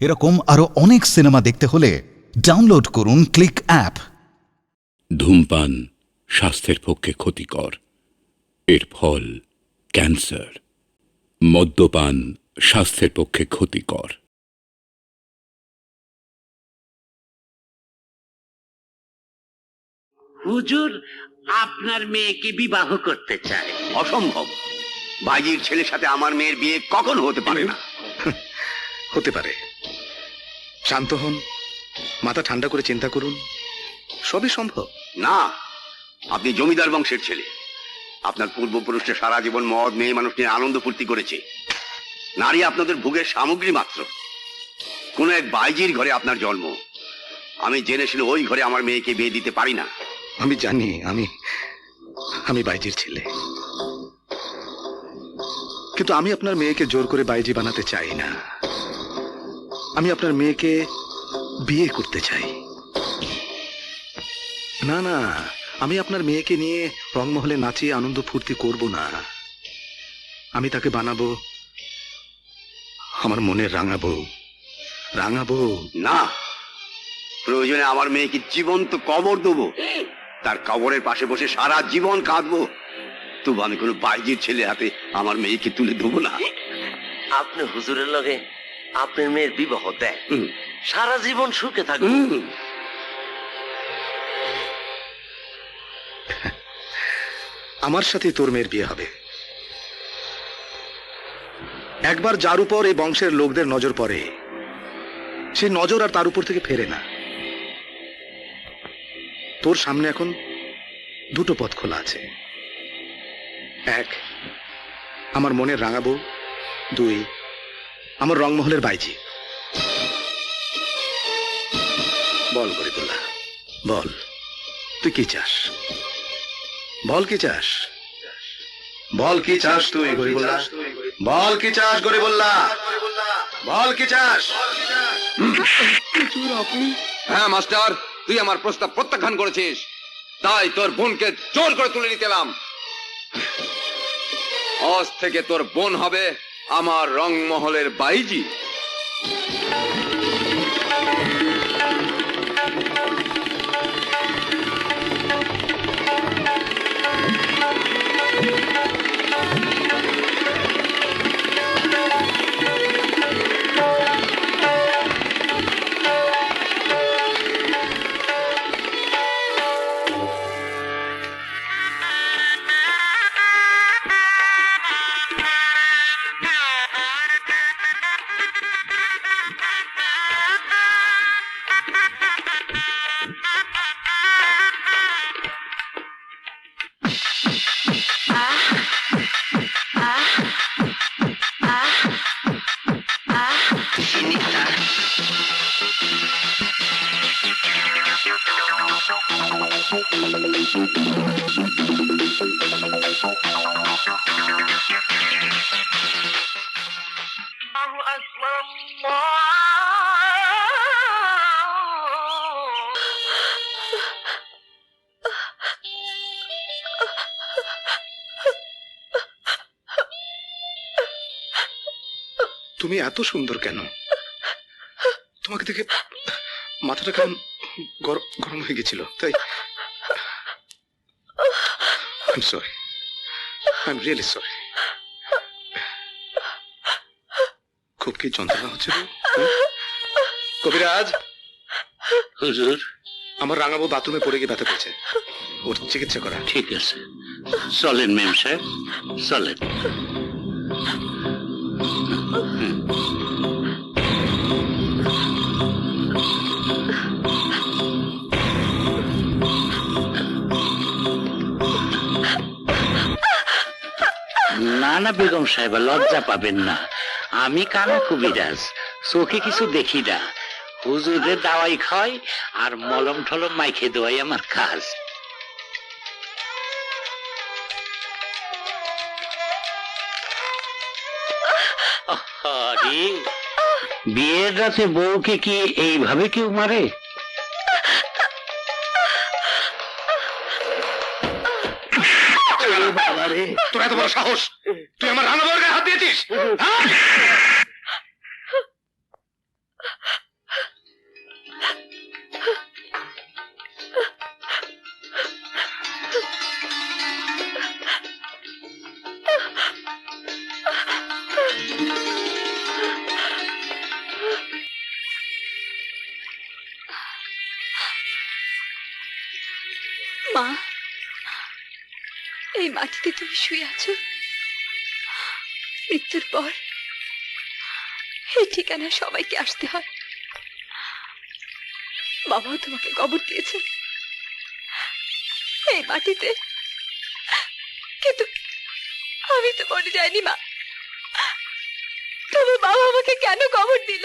এরকম আরো অনেক সিনেমা দেখতে হলে ডাউনলোড করুন ক্লিক অ্যাপ। ধূমপান স্বাস্থ্যের পক্ষে ক্ষতিকর, এর ফল ক্যান্সার। মদ্যপান স্বাস্থ্যের পক্ষে ক্ষতিকর। হুজুর আপনার মেয়েকে বিবাহ করতে চায়। অসম্ভব। ভাইজির ছেলের সাথে আমার মেয়ের বিয়ে কখনো হতে পারে না। হতে পারে। শান্ত হন, মাথা ঠান্ডা করে চিন্তা করুন, সবই সম্ভব। না, আপনি জমিদার বংশের ছেলে। আপনার পূর্বপুরুষরা সারা জীবন মদ মেয়ে মানুষ নিয়ে আনন্দ ফুর্তি করেছে। নারী আপনাদের ভোগের সামগ্রী মাত্র। কোন এক বাইজির ঘরে আপনার জন্ম। আমি জেনেছিল ওই ঘরে আমার মেয়েকে বিয়ে দিতে পারি না। আমি জানি আমি বাইজির ছেলে, কিন্তু আমি আপনার মেয়েকে জোর করে বাইজি বানাতে চাই না। আমি আপনার মেয়েকে বিয়ে করতে চাই। না না, আমি আপনার মেয়েকে নিয়ে রংমহলে নাচিয়ে আনন্দ ফুর্তি করব না। আমি তাকে বানাবো আমার মনের রাঙাবো। না, প্রয়োজনে আমার মেয়েকে জীবন্ত কবর দেবো। তার কবরের পাশে বসে সারা জীবন কাঁদবো। তবু আমি কোনো বাইজির ছেলে হাতে আমার মেয়েকে তুলে দেবো না। আপনি হুজুরের লগে আপনার মেয়ের বিবাহ দেয়, সারা জীবন সুখে থাকবে। আমার সাথে তোর মেয়ের বিয়ে হবে। একবার যার উপর এই বংশের লোকদের নজর পড়ে, সেই নজর আর তার উপর থেকে ফেরে না। তোর সামনে এখন দুটো পথ খোলা আছে। এক, আমার মনের রাঙাবো। দুই, আমার রংমহলের বাইজি। বল গরিবুল্লাহ, বল তুই কি চাস? বল কি চাস? বল কি চাস তুই গরিবুল্লাহ? বল কি চাস গরিবুল্লাহ? বল কি চাস? হ্যাঁ মাস্টার, তুই আমার প্রস্তাব প্রত্যাখ্যান করেছিস, তাই তোর বোনকে জোর করে তুলে নিতে এলাম। আজ থেকে তোর বোন হবে আমার রংমহলের বাইজি। তুমি এত সুন্দর কেন? তোমাকে দেখে মাথাটা কেমন গরম হয়ে গেছিল, তাই। I'm sorry. I'm really sorry. খুব কি যন্ত্রণা হচ্ছিল? কবিরাজ, হুজুর, আমার রাঙাবো বাথরুমে পড়ে গিয়ে ব্যথা পেয়েছে, ওর চিকিৎসা করা। ঠিক আছে, চলেন মেম সাহেব, চলেন। না না বেগম সাহেব, লজ্জা পাবেন না। আমি কানা কবিরাজ, চোখে কিছু দেখি না। হুজুরের দাওয়াই খাই আর মলম ঠলম মাইখে দেওয়াই আমার কাজ। আরে, বিয়ের রাতে বউকে কি এইভাবে কেউ মারে? তোর এত বড় সাহস, তুই আমার রাঙাবার গায়ে হাত দিয়েছিস? মা, এই মাটিতে তুমি শুয়ে আছো। মৃত্যুর পর এই ঠিকানা সবাইকে আসতে হয়। বাবাও তোমাকে কবর দিয়েছে এই মাটিতে, কিন্তু আমি তো মরে যাইনি মা। তবে বাবা আমাকে কেন কবর দিল?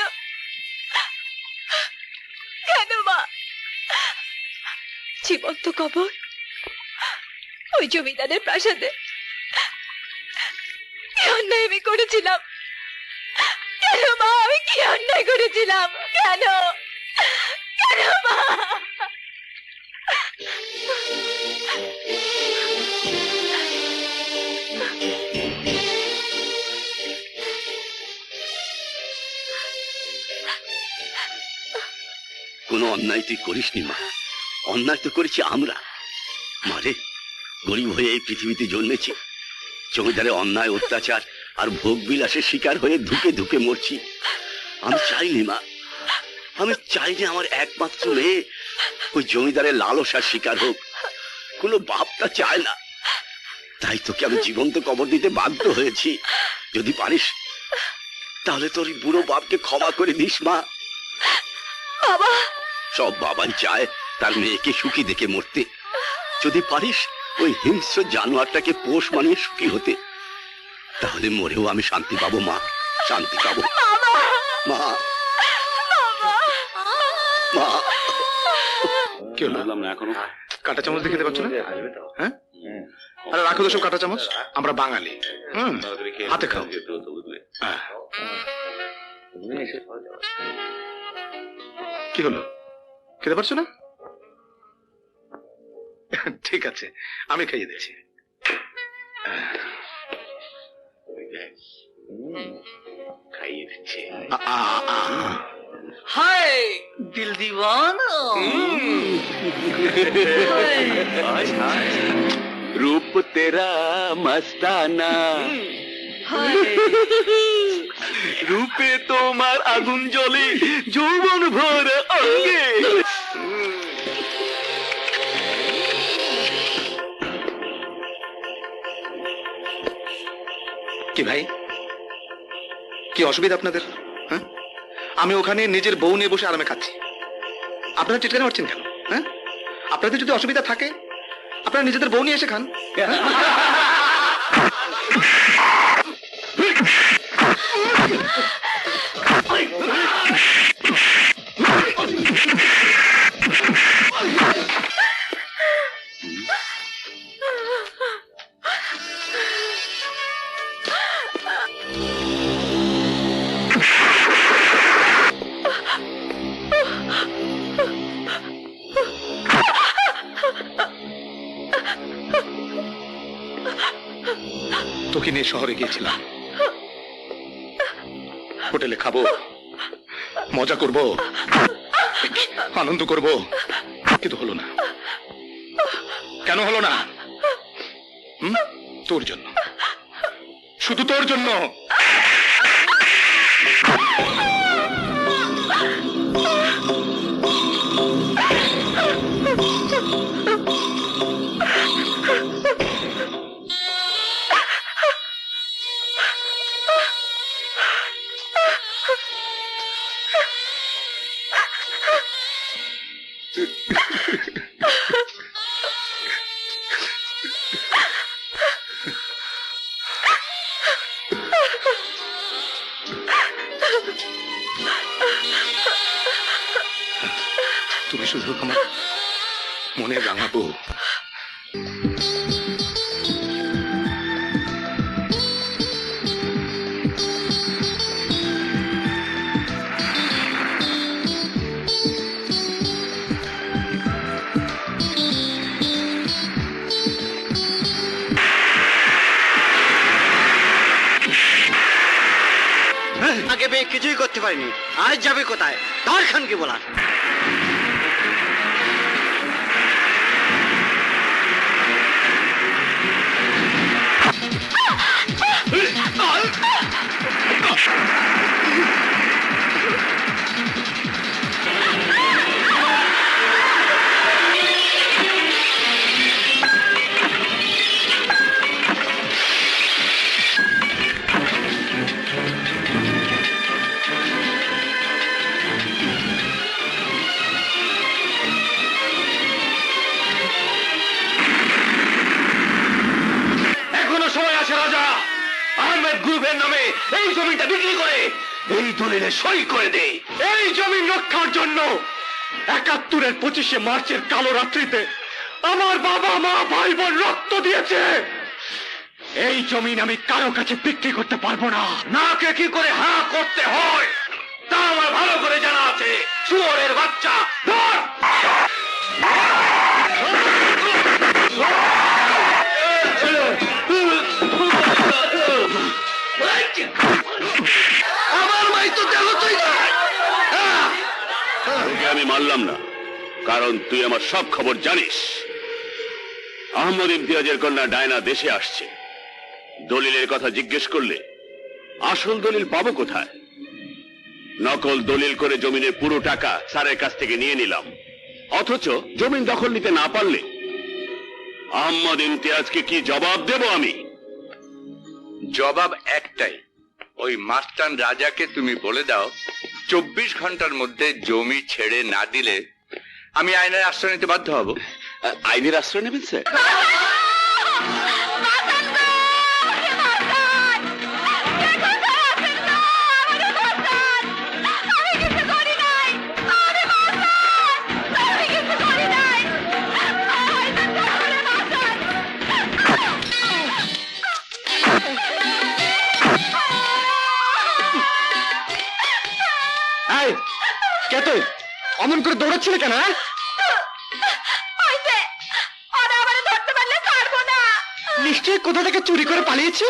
কেন মা? জীবন্ত কবর ওই জমিদারের প্রাসাদে। কি অন্যায় আমি করেছিলাম? কেন মা, আমি কি অন্যায় করেছিলাম? কেন কেন মা? কোনো অন্যায় তুই করিসনি মা, অন্যায় তো করেছি আমরা। মারে, গরিব হয়ে এই পৃথিবীতে জন্মেছি, জমিদারের অন্যায় অত্যাচার আর ভোগ বিলাসের শিকার হয়ে ধুকে ধুকে মরছি। আমি চাইনি মা, আমি চাইনি আমার একমাত্র মেয়ে ওই জমিদারের লালসার শিকার হোক। কোনো বাপটা চায় না, তাই তোকে আমি জীবন্ত কবর দিতে বাধ্য হয়েছি। যদি পারিস তাহলে তোর এই বুড়ো বাপকে ক্ষমা করে দিস মা। বাবা, সব বাবাই চায় তার মেয়েকে সুখী দেখে মরতে। যদি পারিস ওই হিংস্র জানোয়ারটাকে পোষ মানিয়ে সুখী হতে, তাহলে মরেও আমি শান্তি পাবো মা, শান্তি পাবো। মা, মা, কি হলো? এখনো কাঁটা চামচ দেখতে পাচ্ছ না? হ্যাঁ, আরে রাখো তো সব কাঁটা চামচ, আমরা বাঙালি। হাতে খাও। হ্যাঁ। কি হলো, খেতে পারছো না? ঠিক আছে, আমি খাইয়ে দিচ্ছি। খাইয়ে দিচ্ছে। हाय दिल दीवाना। रूप तेरा मस्ताना, রূপে তোমার আগুন জ্বলে যৌবন ভরা অঙ্গে। কি ভাই, কি অসুবিধা আপনাদের? হ্যাঁ, আমি ওখানে নিজের বউ নিয়ে বসে আরামে খাচ্ছি, আপনারা চিৎকার মারছেন কেন? হ্যাঁ, আপনাদের যদি অসুবিধা থাকে আপনারা নিজেদের বউ নিয়ে এসে খান। তোকে নিয়ে শহরে গিয়েছিলাম, হোটেলে খাবো, মজা করব, আনন্দ করব, কিন্তু হলো না। কেন হলো না? তোর জন্য, শুধু তোর জন্য। তুমি শুধু আমার মনে রাঙাবো। আগে পেয়ে কিছুই করতে পারিনি, আজ যাবে কোথায়? তার খানকে বলার। এই দলিলে সই করে দে। এই জমি রক্ষার জন্য ৭১-এর ২৫শে মার্চের কালো রাত্রিতে আমার বাবা মা ভাই বোন রক্ত দিয়েছে। এই জমিন আমি কারো কাছে বিক্রি করতে পারবো না। নাকে কি করে হা করতে হয় তা আমার ভালো করে জানা আছে। শুয়োরের বাচ্চা, ধর! আমার মাই তো দেহ তুই না। তোকে আমি মানলাম না, কারণ তুই আমার সব খবর জানিস। আহমদ ইমতিয়াজের কন্যা ডায়না দেশে আসছে। দলিলের কথা জিজ্ঞেস করলে আসল দলিল পাবো কোথায়? নকল দলিল করে জমিনের পুরো টাকা স্যারের কাছ থেকে নিয়ে নিলাম, অথচ জমিন দখল নিতে না পারলে আহমদ ইমতিয়াজকে কি জবাব দেব আমি? জবাব একটাই, ওই মাস্টান রাজাকে তুমি বলে দাও ২৪ ঘন্টার মধ্যে জমি ছেড়ে না দিলে আমি আইনের আশ্রয় নিতে বাধ্য হব। আইনের আশ্রয় নেবেন স্যার? কে তুই অমন করে দৌড়াচ্ছিলে কেন? নিশ্চয়ই কোথা থেকে চুরি করে পালিয়েছি।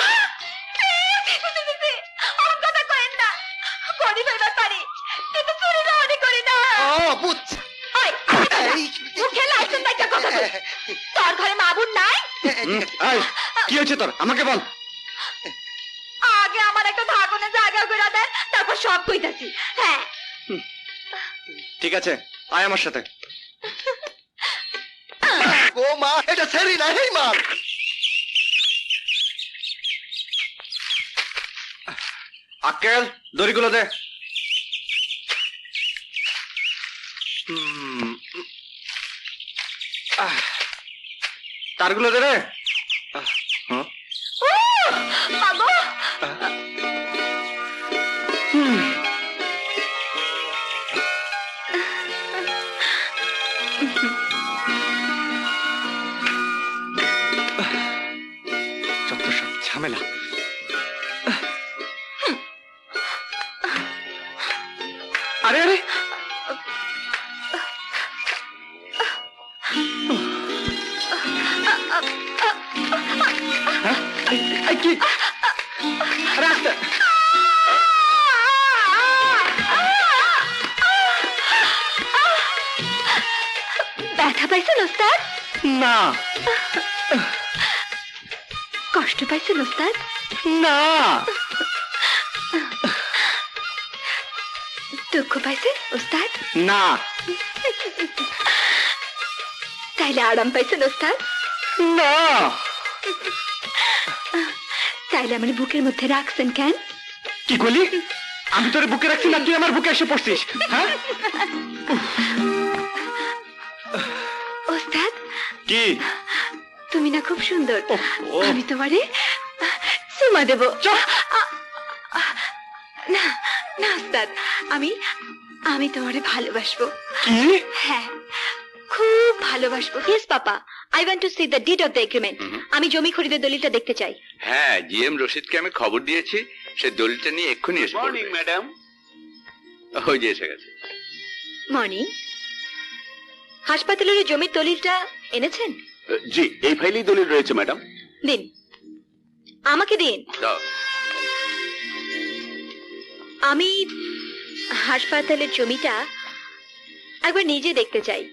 তোর ঘরে মা বোন নাই? কি হয়েছে তোর, আমাকে বল। আগে আমার একটা ধাগনে জায়গা করে দেন, তারপর সব কইতাছি। হ্যাঁ ঠিক আছে, আয় আমার সাথে। ও মা, এটা ছেড়ি না, এই মার। আক্কেল, দড়িগুলো দে। তারগুলো দে রে। মাগো, যত সব ঝামেলা। আরে আরে, কি? আরে আস্তে। ব্যথা পাইছেন ওস্তাদ? না। কষ্ট পাইছেন ওস্তাদ? না। দুঃখ পাইছেন ওস্তাদ? না। তাইলে আরাম পাইছেন ওস্তাদ? না। তাইলে আমার বুকের মধ্যে রাখছেন কেন? কি বলি? আমি তোর বুকে রাখছি না তুই আমার বুকে এসে পড়ছিস? হ্যাঁ ওস্তাদ, কি? তুমি না খুব সুন্দর। ও আমি তোমারে চুমা দেব। না না ওস্তাদ, আমি তোমারে ভালোবাসবো। কি? হ্যাঁ, খুব ভালোবাসবো। Yes papa, I want to C the did of the agreement. আমি জমি খরিদের দলিলটা দেখতে চাই। হ্যাঁ, জিএম রশিদকে আমি খবর দিয়েছি, সে দলিলটা নিয়ে এক্ষুনি এসে পড়বে। Morning madam. ওই যে এসে গেছে। মর্নিং। হাসপাতালের জমির দলিলটা এনেছেন? জি, এই ফাইলেই দলিল রয়েছে ম্যাডাম। দিন, আমাকে দিন। দাও। আমি হাসপাতালের জমিটা একবার নিজে দেখতে চাই।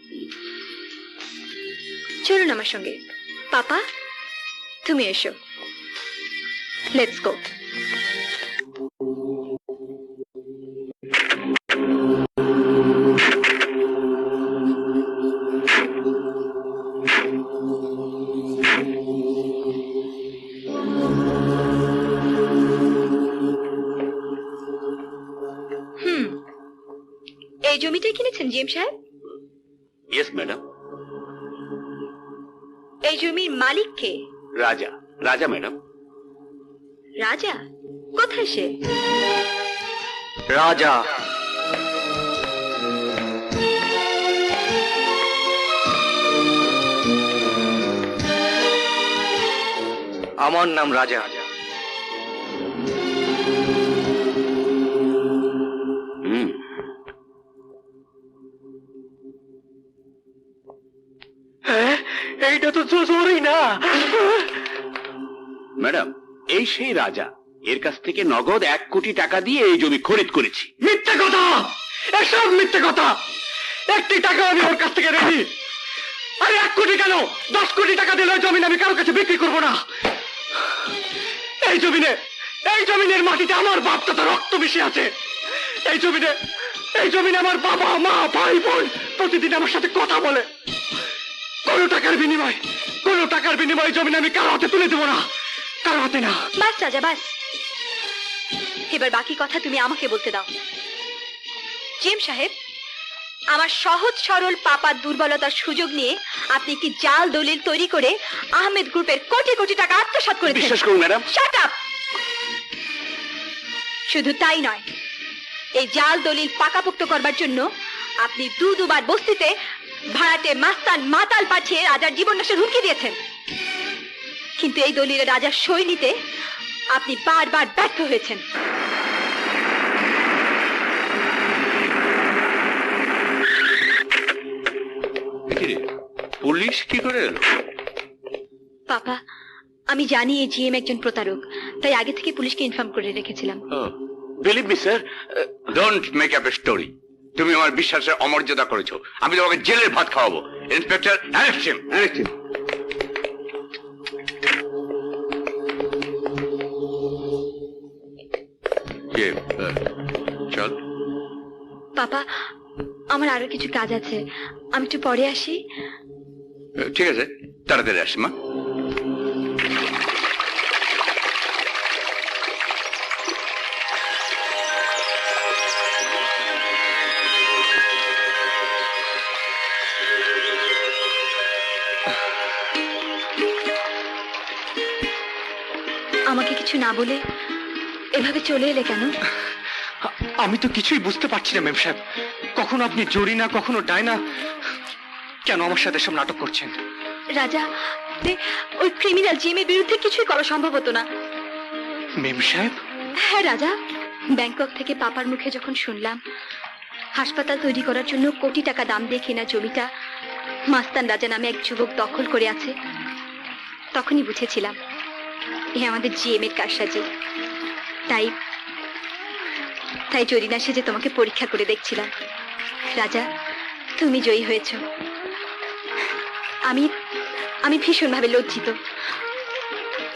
চলুন আমার সঙ্গে। পাপা, তুমি এসো। Let's go. এই জমিটা কিনেছেন জিএম সাহেব? Yes madam. এই জমির মালিক কে? রাজা। রাজা ম্যাডাম। রাজা? কোথায় সে? রাজা। আমার নাম রাজা। এইটা তো জোরই না। ম্যাডাম, এই সেই রাজা, এর কাছ থেকে নগদ 1 কোটি টাকা দিয়ে এই জমি খরিদ করেছি। মিথ্যে কথা, এসব মিথ্যে কথা। 1টি টাকা আমি ওর কাছ থেকে রেখি। আরে 1 কোটি কেন, 10 কোটি টাকা দিলে ওই জমিন আমি কারোর কাছে বিক্রি করবো না। এই জমিনের মাটিতে আমার বাপ দাদা রক্ত মিশে আছে। এই জমিনে আমার বাবা মা ভাই বোন প্রতিদিন আমার সাথে কথা বলে। কোনো টাকার বিনিময়ে জমিন আমি কারো হাতে তুলে দেবো না, কারো হাতে না। বাস রাজা বাস, এবার বাকি কথা তুমি আমাকে বলতে দাও। জিএম সাহেব, আমার সহজ সরল পাপার দুর্বলতার সুযোগ নিয়ে আপনি কি জাল দলিল তৈরি করে আহমেদ গ্রুপের কোটি কোটি টাকা আত্মসাৎ করেছেন। বিশ্বাস করুন ম্যাডাম। Shut up. শুধু তাই নয়, এই জাল দলিল পাকাপোক্ত করবার জন্য আপনি দুবার বস্তিতে ভাড়াটে মাস্তান মাতাল পাঠিয়ে রাজার জীবন নাশের হুমকি দিয়েছেন। কিন্তু এই দলিলে রাজার সই নিতে আপনি বারবার ব্যর্থ হয়েছেন। পুলিশ কি করে এলো? পাপা, আমি জানি এই জিএম একজন প্রতারক, তাই আগে থেকে পুলিশকে ইনফর্ম করে রেখেছিলাম। Believe me sir. Don't make up a story. তুমি আমার বিশ্বাসের অমর্যাদা করেছো। আমি তোমাকে জেলের ভাত খাওয়াবো। Inspector, arrest him. চল। পাপা, আমার আরো কিছু কাজ আছে, আমি একটু পরে আসি। ঠিক আছে, তাড়াতাড়ি আসি মা। আমাকে কিছু না বলে এভাবে চলে এলে কেন? আমি তো কিছুই বুঝতে পারছি না মেম সাহেব। কখনো আপনি জরিনা, কখনো ডায়না। কেন আমার সাথে সব নাটক করছেন? রাজা, ওই ক্রিমিনাল জিএম এর বিরুদ্ধে কিছুই করা সম্ভব হতো না। মেম সাহেব? হ্যাঁ রাজা, ব্যাংকক থেকে পাপার মুখে যখন শুনলাম হাসপাতাল তৈরি করার জন্য কোটি টাকা দাম দিয়ে কেনা জমিটা মাস্তান রাজা নামে এক যুবক দখল করে আছে, তখনই বুঝেছিলাম এ আমাদের জিএম এর কারসাজি। তাই জরিনা সেজে তোমাকে পরীক্ষা করে দেখছিলাম। রাজা, তুমি জয়ী হয়েছ। আমি ভীষণভাবে লজ্জিত।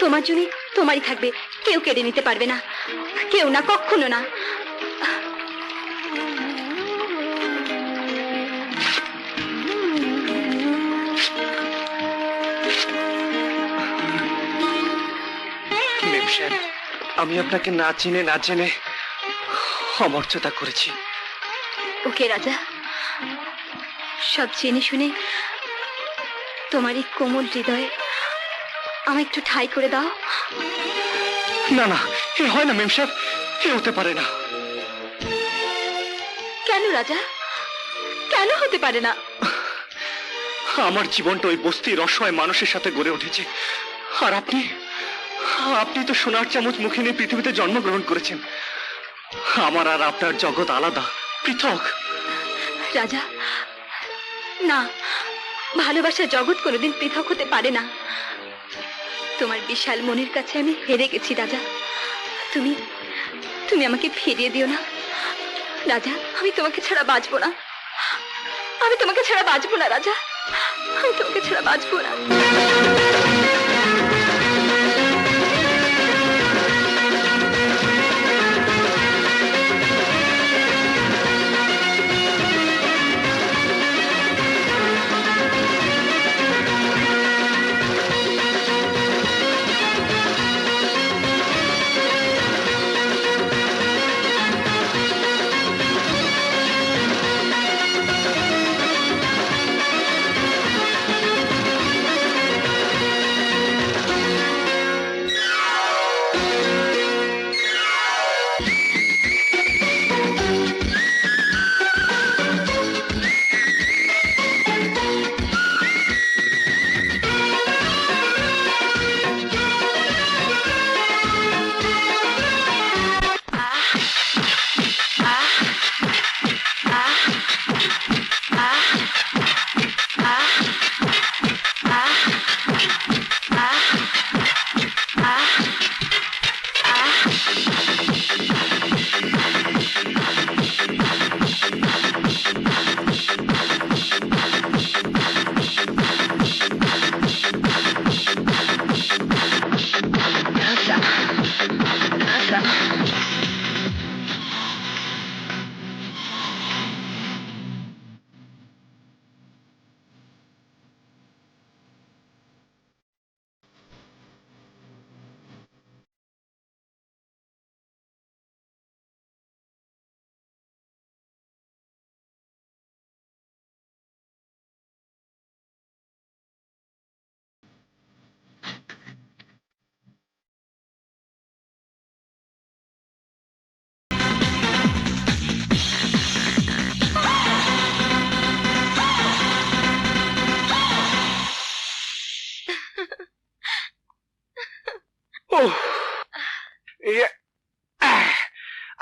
তোমার জমি তোমারই থাকবে, কেউ কেড়ে নিতে পারবে না, কেউ না, কখনো না। মেম সাহেব, আমি আপনাকে না চিনে না জেনে অমর্যাদা করেছি। ওকে রাজা, সব জেনে শুনে তোমার এই কোমল হৃদয়ে আমায় একটু ঠাঁই করে দাও। না না, এ হয় না মেম সাহেব, এ হতে পারে না। কেন রাজা, কেন হতে পারে না? আমার জীবনটা ওই বস্তির অসহায় মানুষের সাথে গড়ে উঠেছে, আর আপনি তো সোনার চামচ মুখে নিয়ে পৃথিবীতে জন্মগ্রহণ করেছেন। আমার আর আপনার জগৎ আলাদা, পৃথক। রাজা, না, ভালোবাসার জগৎ কোনোদিন পৃথক হতে পারে না। তোমার বিশাল মনের কাছে আমি হেরে গেছি রাজা। তুমি আমাকে ফিরিয়ে দিও না রাজা। আমি তোমাকে ছাড়া বাঁচবো না, আমি তোমাকে ছাড়া বাঁচবো না রাজা, আমি তোমাকে ছাড়া বাঁচবো না।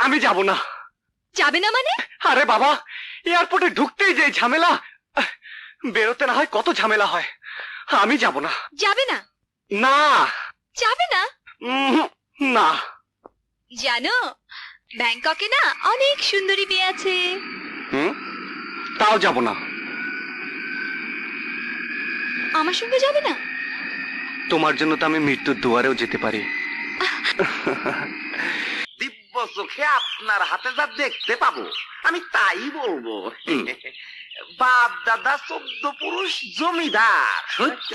আমি যাব না। যাবে না মানে? আরে বাবা, এয়ারপোর্টে ঢুকতেই যে ঝামেলা, বেরোতে না হয় কত ঝামেলা হয়। আমি যাব না। যাবে না? না। যাবে না? না। জানো, ব্যাংককে না অনেক সুন্দরী মেয়ে আছে। তাও যাব না। আমার সঙ্গে যাবে না? তোমার জন্য তো আমি মৃত্যুর দুয়ারেও যেতে পারি। দিব্য চোখে আপনার হাতে যা দেখতে পাবো আমি তাই বলবো। বাপ দাদা 14 পুরুষ জমিদার, সত্য,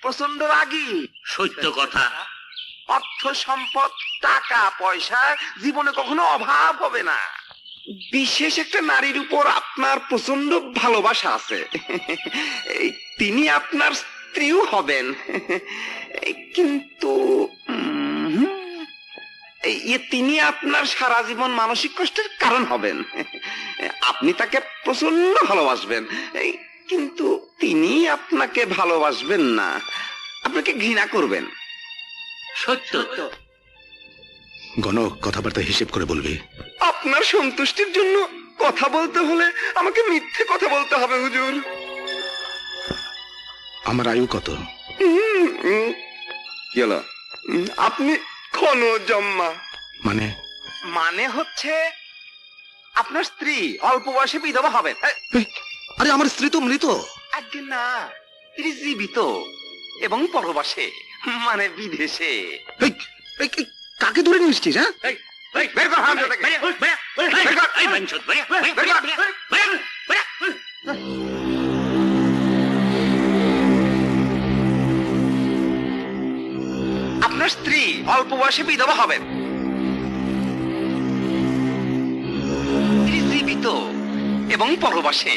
প্রচন্ড রাগী, সত্য কথা। অর্থ সম্পদ টাকা পয়সা জীবনে কখনো অভাব হবে না। বিশেষ একটা নারীর উপর আপনার প্রচন্ড ভালোবাসা আছে। তিনি আপনার স্ত্রীও হবেন, কিন্তু তিনি আপনার সারা জীবন মানসিক কষ্টের কারণ হবেন। আপনি তাকে প্রচন্ড ভালোবাসবেন, কিন্তু তিনি আপনাকে ভালোবাসবেন না, আপনাকে ঘৃণা করবেন। সত্য। গণক, কথাবার্তা হিসেব করে বলবি। আপনার সন্তুষ্টির জন্য কথা বলতে হলে আমাকে মিথ্যে কথা বলতে হবে হুজুর। আমার আয়ু কত? কি হলো? আপনি ক্ষণজম্মা। মানে? মানে হচ্ছে আপনার স্ত্রী অল্প বয়সে বিধবা হবেন। আরে আমার স্ত্রী তো মৃত। আগে না, তিনি জীবিত এবং পরবাসে, মানে বিদেশে। কাকে ধরে নিয়ে এসছিস? হ্যাঁ, বের কর হারামজাদাকে। আপনার স্ত্রী অল্প বয়সে বিধবা হবেন, তিনি জীবিত এবং পরবাসে,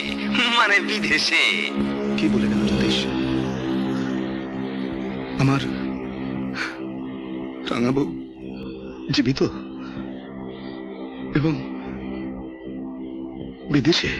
মানে বিদেশে। কি বলে গেল জ্যোতিষ? আমার রাঙাবু জীবিত এবং বিদেশে।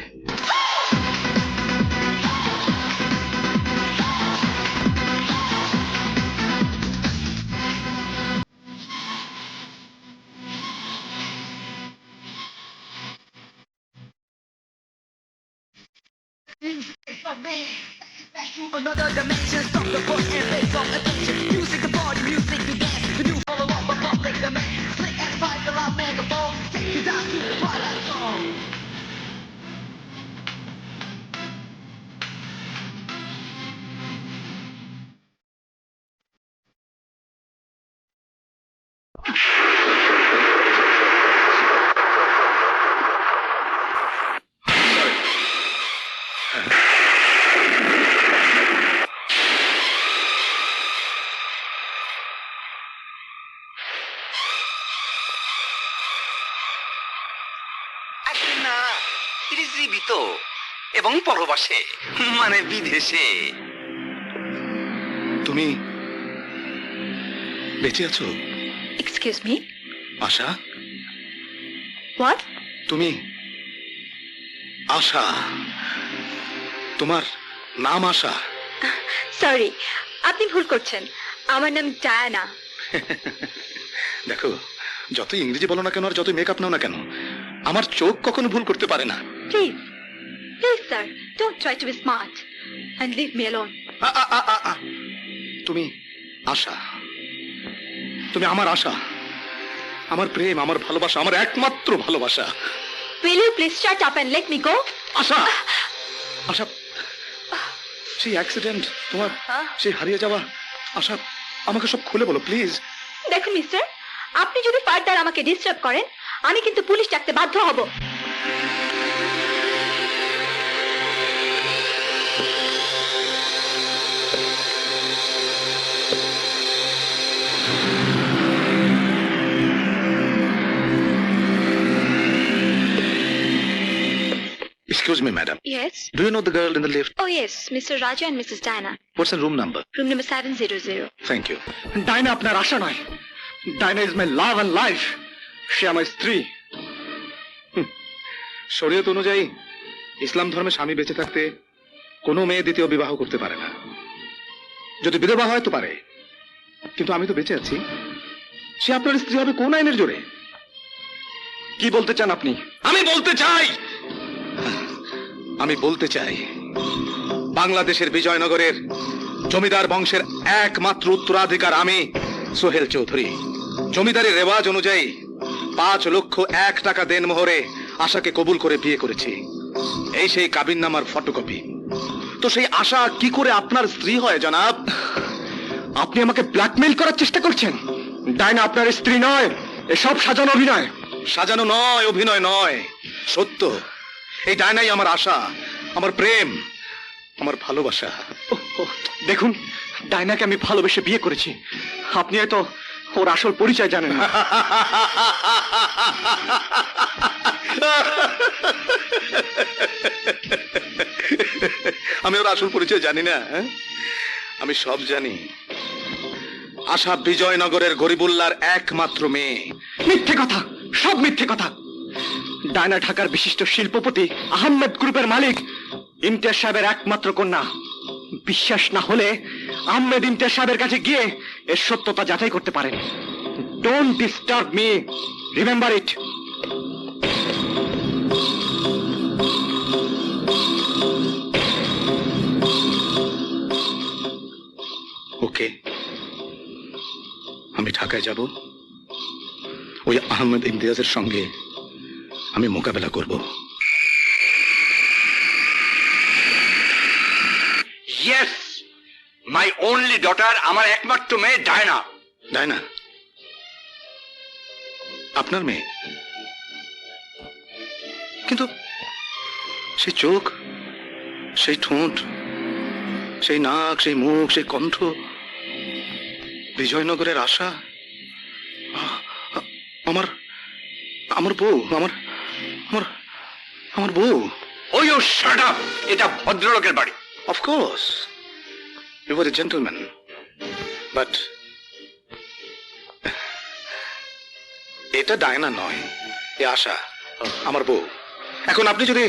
Another dimension, stop the force and face of attention. Music, the body, music, the dance. The new follow up, a public demand. Slick and fight the loud megaphone. Take you down to the twilight zone. না, তিনি জীবিত এবং পরবাসে, মানে বিদেশে। তুমি বেঁচে আছো? Excuse me, Asha? What? তুমি আশা? তোমার নাম আশা? সরি, আপনি ভুল করছেন। আমার নাম ডায়ানা। দেখো, যত ইংরেজি বলো না কেন আর যত মেকআপ নাও না কেন, আমার চোখ কখনো ভুল করতে পারে না। Please, please sir, don't try to be smart and leave me alone. তুমি আশা, তুমি আমার আশা, আমার প্রেম, আমার ভালোবাসা, আমার একমাত্র ভালোবাসা। Will you please shut up and let me go? আশা, আশা, সেই অ্যাক্সিডেন্ট, তোমার সেই হারিয়ে যাওয়া, আশা, আমাকে সব খুলে বলো প্লিজ। দেখুন মিস্টার, আপনি যদি ফার্দার আমাকে ডিস্টার্ব করেন, আমি কিন্তু পুলিশ ডাকতে বাধ্য হব। Excuse me, madam. Yes. Do you know the girl in the lift? Oh yes, Mr. Raja and Mrs. Diana. What's the room number? Room number 700. Thank you. Diana আপনার আশা নয়, Diana is my love and life. সে আমার স্ত্রী। শরীয়ত অনুযায়ী ইসলাম ধর্মে স্বামী বেঁচে থাকতে কোনো মেয়ে দ্বিতীয় বিবাহ করতে পারে না। যদি বিধবা হয় তো পারে, কিন্তু আমি তো বেঁচে আছি, সে আপনার স্ত্রী হবে কোন আইনের জোরে? কি বলতে চান আপনি? আমি বলতে চাই বাংলাদেশের বিজয়নগরের জমিদার বংশের একমাত্র উত্তরাধিকার আমি সোহেল চৌধুরী। জমিদারের রেওয়াজ অনুযায়ী 5,01,000 টাকা দেনমোহরে আশাকে কবুল করে বিয়ে করেছি। এই সেই কাবিননামার ফটোকপি। তো সেই আশা কি করে আপনার স্ত্রী হয় জনাব? আপনি আমাকে ব্ল্যাকমেইল করার চেষ্টা করছেন? ডাইনা আপনার স্ত্রী নয়, এসব সাজানো অভিনয়। সাজানো নয়, অভিনয় নয়, সত্য। এই ডায়নাই আমার আশা, আমার প্রেম, আমার ভালোবাসা। দেখুন, ডাইনাকে আমি ভালোবেসে বিয়ে করেছি। আপনি হয়তো ওর আসল পরিচয় জানেন না। আমি ওর আসল পরিচয় জানি না? আমি সব জানি। আশা বিজয়নগরের গরিবুল্লার একমাত্র মেয়ে। মিথ্যে কথা, সব মিথ্যে কথা। ডায়না ঢাকার বিশিষ্ট শিল্পপতি আহমেদ গ্রুপের মালিক ইমতিয়াজ সাহেবের একমাত্র কন্যা। বিশ্বাস না হলে আহমেদ ইমতিয়াজ সাহেবের কাছে গিয়ে এর সত্যতা যাচাই করতে পারেন। Don't disturb me, remember it. Okay, আমি ঢাকায় যাব। ওই আহমেদ ইমতিয়াজের সঙ্গে আমি মোকাবেলা করব। ইয়েস, মাই অনলি ডটার, আমার একমাত্র মেয়ে ডায়না। ডায়না আপনার মেয়ে? কিন্তু সেই চোখ, সেই ঠোঁট, সেই নাক, সেই মুখ, সেই কণ্ঠ, বিজয়নগরের আশা, আমার আমার বউ, আমার বউ। ওই ও শাট আপ, এটা ভদ্রলোকের বাড়ি। Of course, you were a gentleman, but এটা ডায়না নয়, এ আশা, আমার বউ। এখন আপনি যদি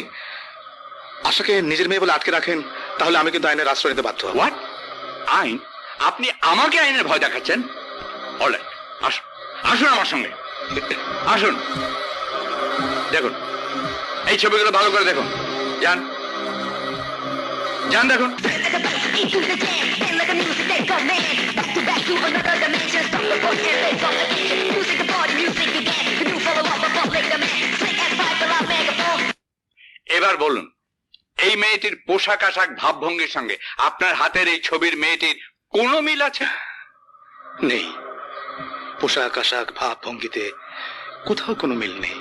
আশাকে নিজের মেয়ে বলে আটকে রাখেন, তাহলে আমি কিন্তু আইনের আশ্রয় নিতে বাধ্য হব। হোয়াট? আইন? আপনি আমাকে আইনের ভয় দেখাচ্ছেন? অলরাইট, আসুন, আসুন আমার সঙ্গে, আসুন। দেখুন, এই ছবিগুলো ভালো করে দেখুন। যান, যান, দেখুন। এবার বলুন, এই মেয়েটির পোশাক আশাক ভাবভঙ্গির সঙ্গে আপনার হাতের এই ছবির মেয়েটির কোনো মিল আছে? নেই। পোশাক আশাক ভাব ভঙ্গিতে কোথাও কোনো মিল নেই,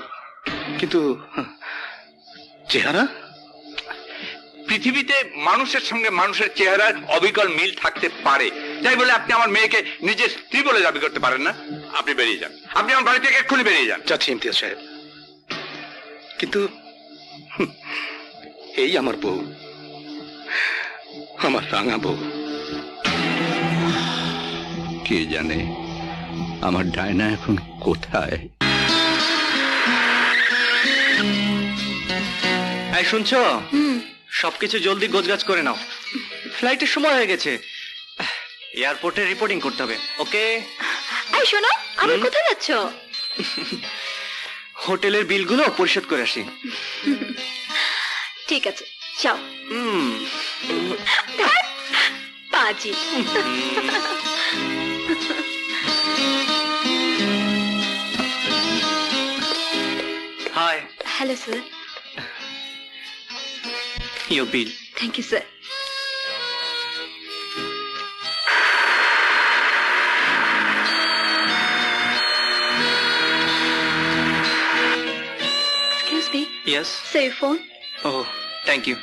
কিন্তু চেহারা? পৃথিবীতে মানুষের সঙ্গে মানুষের চেহারার অবিকল মিল থাকতে পারে, তাই বলে আপনি আমার মেয়েকে নিজের স্ত্রী বলে দাবি করতে পারেন না। আপনি বেরিয়ে যান, আপনি আমার বাড়ি থেকে এক্ষুনি বেরিয়ে যান। যাচ্ছি ইমতিয়াজ সাহেব, কিন্তু এই আমার বউ, আমার রাঙা বউ। কে জানে আমার ডায়না এখন কোথায়? এই শুনছো? সবকিছু জলদি গোছগাছ করে নাও, ফ্লাইটের সময় হয়ে গেছে। এয়ারপোর্টে রিপোর্টিং করতে হবে। ওকে? এই শোনো, আবার কোথায় যাচ্ছ? হোটেলের বিলগুলো পরিশোধ করে আসি। ঠিক আছে, যাও। পাজি। Hi. Hello sir. Your bill. Thank you, sir. Excuse me. Yes. Sir, your phone. Oh, thank you.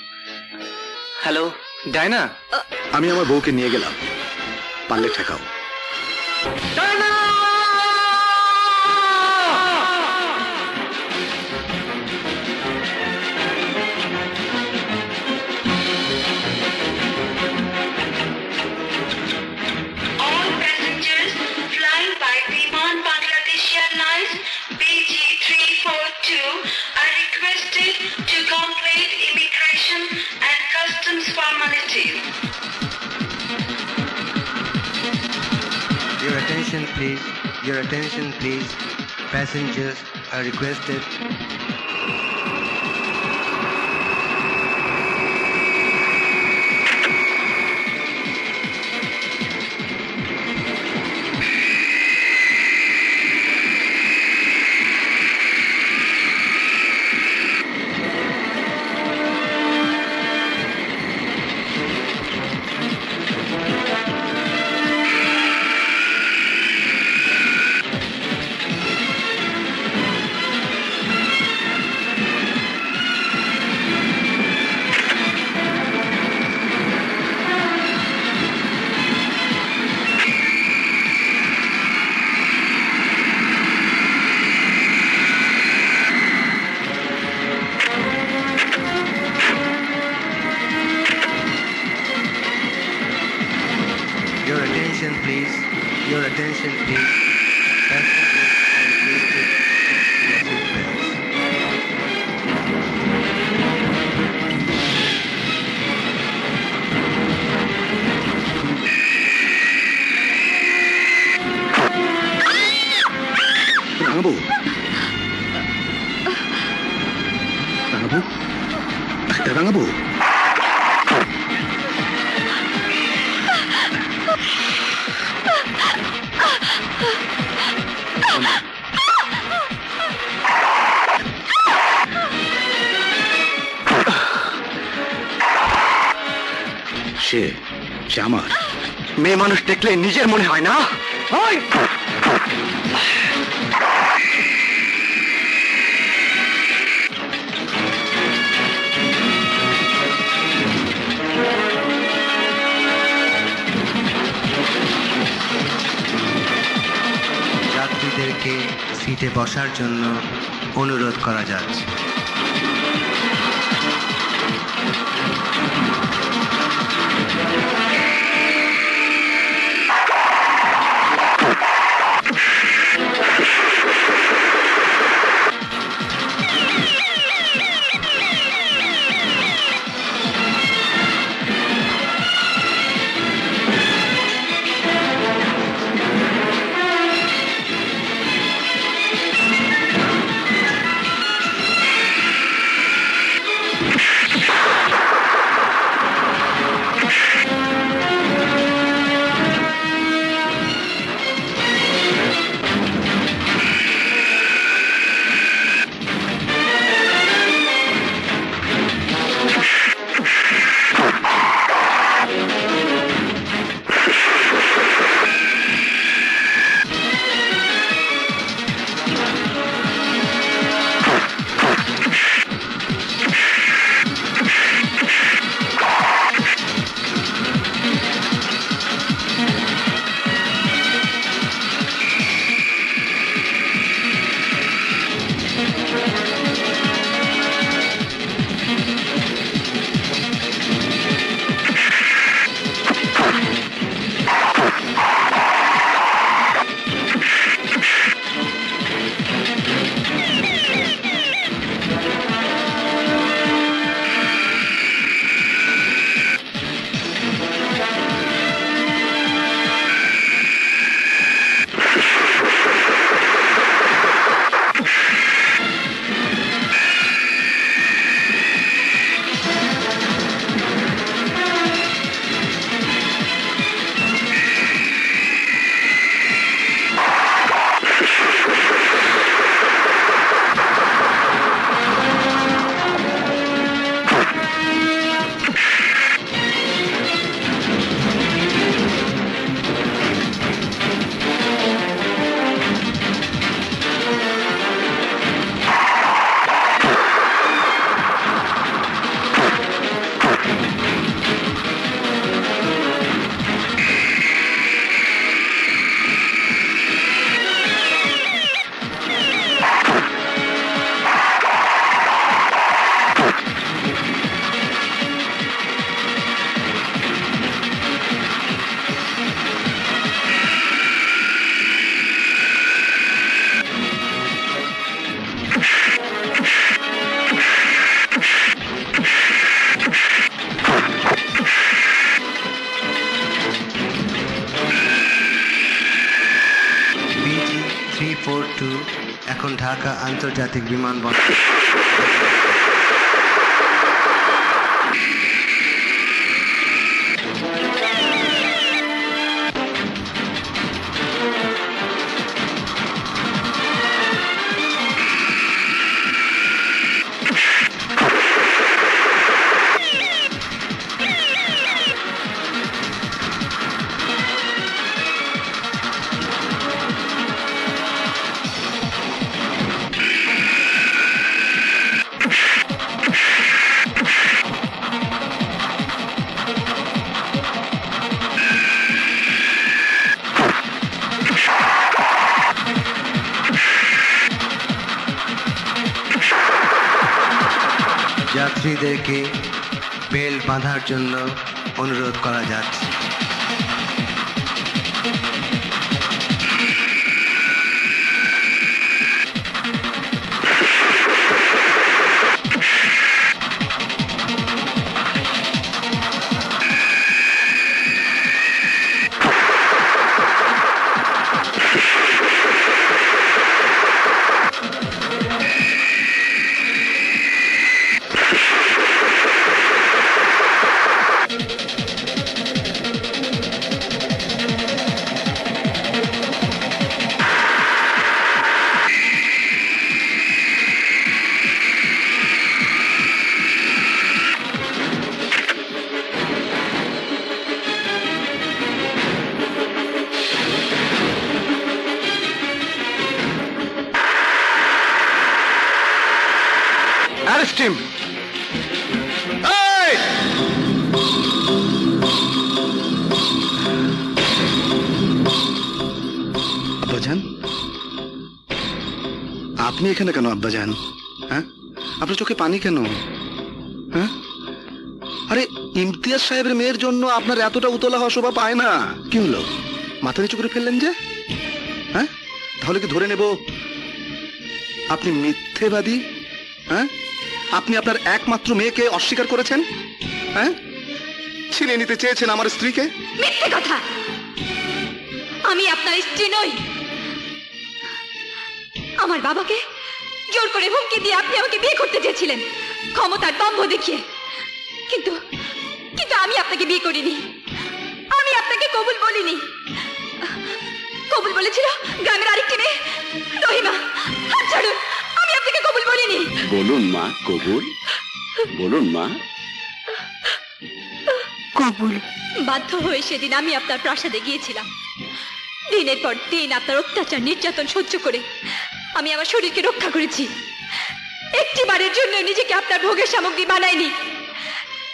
Hello, Diana. আমি আমার বউকে নিয়ে গেলাম, পারলে ঠেকাও। Diana! are requested to complete immigration and customs formalities. Your attention please. Your attention, please. Passengers are requested. Your attention, please. Your attention, please. Passengers are requested to their seatbelts. রাঙাবু রাঙাবু doctor রাঙাবু সে সে আমার মেয়ে মানুষ দেখলে নিজের মনে হয় না? ওই! যাত্রীদেরকে সিটে বসার জন্য অনুরোধ করা যাচ্ছে। ঢাকা আন্তর্জাতিক বিমানবন্দর। যাত্রীদেরকে বেল্ট বাঁধার জন্য অনুরোধ করা যাচ্ছে। Arrest him! Hey! আব্বাজান, আপনি এখানে কেন আব্বাজান? হ্যাঁ, আপনার চোখে পানি কেন? হ্যাঁ, আরে ইমতিয়াজ সাহেবের মেয়ের জন্য আপনার এতটা উতলা হওয়া শোভা পায় না। কি হলো, মাথা নিচু করে ফেললেন যে? হ্যাঁ, তাহলে কি ধরে নেব আপনি মিথ্যেবাদী? হ্যাঁ, আপনি আপনার একমাত্র মেয়েকে অস্বীকার করেছেন। হ্যাঁ, ছিনিয়ে নিতে চেয়েছেন আমার স্ত্রীকে। মিথ্যে কথা, আমি আপনার স্ত্রী নই। আমার বাবাকে জোর করে হুমকি দিয়ে আপনি আমাকে বিয়ে করতে চেয়েছিলেন, ক্ষমতার দম্ভ দেখিয়ে। কিন্তু কিন্তু আমি আপনাকে বিয়ে করিনি, আমি আপনাকে কবুল বলিনি। কবুল বলেছিল গ্রামের আরেকটি মেয়ে রহিমা। হাত ছাড়ুন, আমি আপনাকে কবুল বলিনি। বলুন মা, কবুল বলুন মা। কবুল। বাধ্য হয়ে সেদিন আমি আপনার প্রাসাদে গিয়েছিলাম। দিনের পর দিন আপনার অত্যাচার নির্যাতন সহ্য করে আমি আমার শরীরকে রক্ষা করেছি। একটি বারের জন্য নিজেকে আপনার ভোগের সামগ্রী বানাইনি।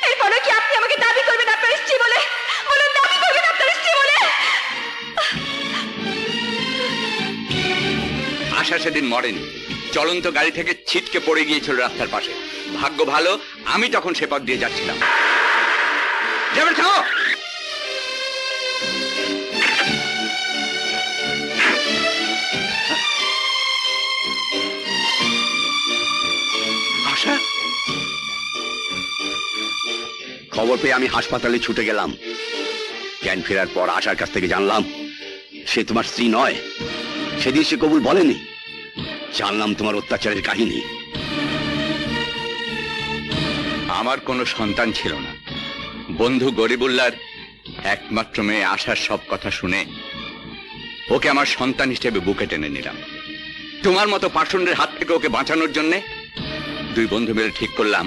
এরপরও কি আপনি আমাকে দাবি করবেন আপনার স্ত্রী বলে? বলুন, দাবি করবেন আপনার স্ত্রী বলে? আশা সেদিন মরেনি, চলন্ত গাড়ি থেকে ছিটকে পড়ে গিয়েছিল রাস্তার পাশে। ভাগ্য ভালো, আমি তখন সে পথ দিয়ে যাচ্ছিলাম। যাবে থামো। আশা, খবর পেয়ে আমি হাসপাতালে ছুটে গেলাম। জ্ঞান ফেরার পর আশার কাছ থেকে জানলাম সে তোমার স্ত্রী নয়। সেদিন সে কবুল বলেনি। জানলাম তোমার অত্যাচারের কাহিনী। আমার কোনো সন্তান ছিল না। বন্ধু গরিবুল্লাহর একমাত্র মেয়ে আশার সব কথা শুনে ওকে আমার সন্তান হিসেবে বুকে টেনে নিলাম। তোমার মতো পাষণ্ডের হাত থেকে ওকে বাঁচানোর জন্যে দুই বন্ধু মিলে ঠিক করলাম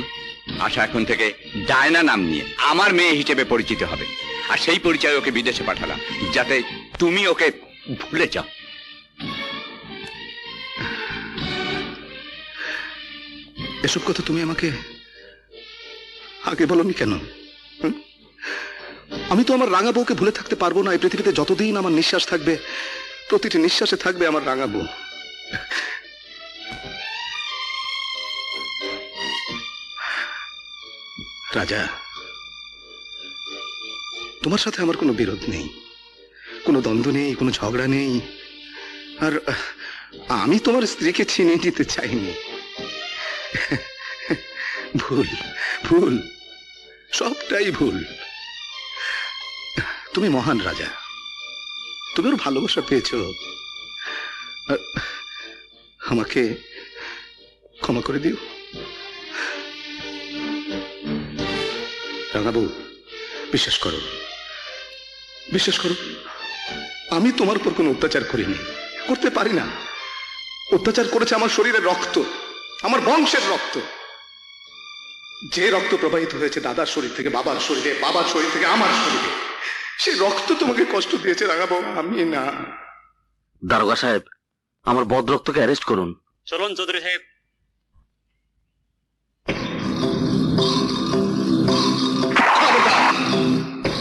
আশা এখন থেকে ডায়না নাম নিয়ে আমার মেয়ে হিসেবে পরিচিত হবে। আর সেই পরিচয় ওকে বিদেশে পাঠালাম, যাতে তুমি ওকে ভুলে যাও। এসব কথা তুমি আমাকে আগে বলনি কেন? আমি তো আমার রাঙা বউকে ভুলে থাকতে পারবো না। এই পৃথিবীতে যতদিন আমার নিঃশ্বাস থাকবে, প্রতিটি নিঃশ্বাসে থাকবে আমার রাঙা বউ। রাজা, তোমার সাথে আমার কোনো বিরোধ নেই, কোনো দ্বন্দ্ব নেই, কোনো ঝগড়া নেই। আর আমি তোমার স্ত্রীকে ছিনিয়ে নিতে চাইনি। ভুল, ভুল, সবটাই ভুল। তুমি মহান রাজা, তুমি ওর ভালোবাসা পেয়েছ। আমাকে ক্ষমা করে দিও। রাঙাবু, বিশ্বাস করো, বিশ্বাস করো, আমি তোমার উপর কোনো অত্যাচার করিনি, করতে পারি না। অত্যাচার করেছে আমার শরীরের রক্ত, আমার বংশের রক্ত। যে রক্ত প্রবাহিত হয়েছে দাদার শরীর থেকে বাবার শরীরে, বাবার শরীর থেকে আমার শরীরে, সেই রক্ত তোমাকে কষ্ট দিয়েছে রাঙাবু, আমি না। দারোগা সাহেব, আমার বদরক্তকে অ্যারেস্ট করুন। চলুন চৌধুরী সাহেব।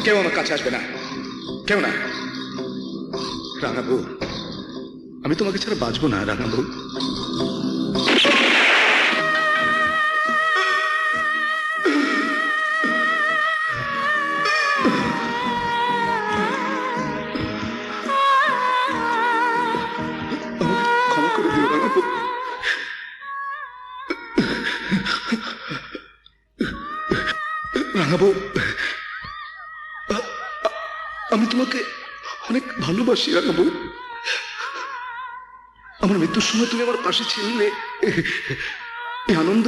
কেউ আমার কাছে আসবে না, কেউ না। রাঙাবু, আমি তোমাকে ছাড়া বাঁচবো না রাঙাবু। ক্ষমা করে দিও রাঙাবু। রাঙাবু, আমি তোমাকে অনেক ভালোবাসি রাঙাবু। আমার মৃত্যুর সময় তুমি আমার পাশে ছিলে, এই আনন্দ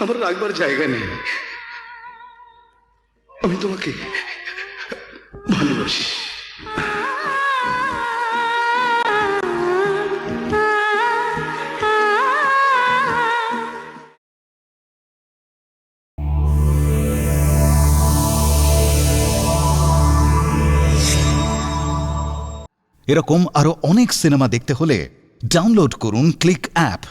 আমার রাখবার জায়গা নেই। আমি তোমাকে ভালোবাসি। এরকম আরো অনেক সিনেমা দেখতে হলে ডাউনলোড করুন ক্লিক অ্যাপ।